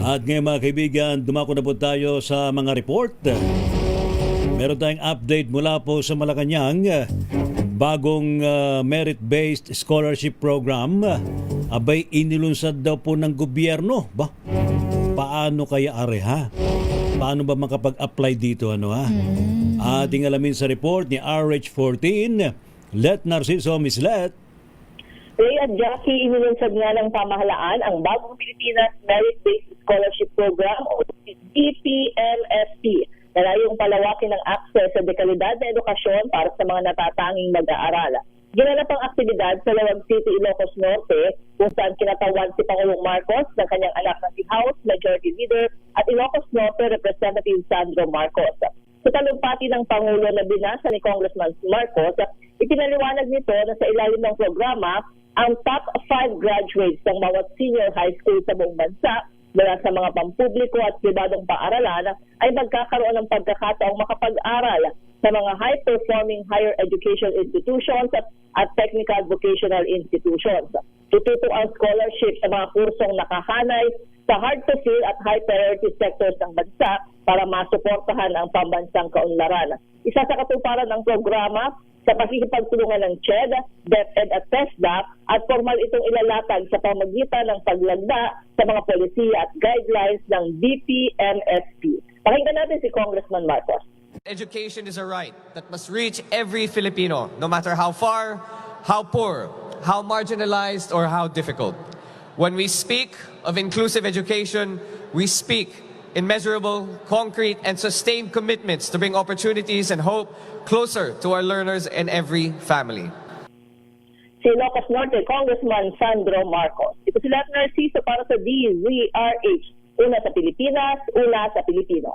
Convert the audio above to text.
At ngayon mga kaibigan, dumako na po tayo sa mga report. Meron tayong update mula po sa Malacanang. Bagong merit-based scholarship program. Abay, inilunsad daw po ng gobyerno. Ba? Paano kaya ha? Paano ba makapag-apply dito ha? Ating alamin sa report ni RH14. Let Narciso Mislet. Ray at Jackie, inilunsad nga ng pamahalaan ang Bagong Pilipinas Merit-Based Scholarship Program o BPMSP na layong palawakin ng access sa dekalidad na edukasyon para sa mga natatanging mag-aaral. Ginanap ang aktibidad sa Lawag City, Ilocos Norte kung saan kinatawan si Pangulong Marcos ng kanyang anak na si House Majority Leader at Ilocos Norte Representative Sandro Marcos. Sa talumpati ng Pangulo na binasa ni Congressman Marcos, ipinaliwanag nito na sa ilalim ng programa, ang top 5 graduates ng bawat senior high school sa buong bansa mula sa mga pampubliko at pribadong paaralan ay magkakaroon ng pagkakataong makapag-aral sa mga high-performing higher education institutions at technical vocational institutions. Tututok ang scholarship sa mga kursong nakahanay sa hard-to-fill at high-priority sectors ng bansa para masuportahan ang pambansang kaunlaran. Isa sa katuparan ng programa sa pakikipagtulungan ng CHED, DepEd at TESDA at formal itong ilalatag sa pamagitan ng paglagda sa mga polisiya at guidelines ng BPMSP. Pakinggan natin si Congressman Marcos. Education is a right that must reach every Filipino, no matter how far, how poor, how marginalized, or how difficult. When we speak of inclusive education, we speak in measurable, concrete, and sustained commitments to bring opportunities and hope closer to our learners and every family. Si Ilocos Norte, Congressman Sandro Marcos. Ito si Let Narciso para sa DZRH. Una sa Pilipinas, una sa Pilipino.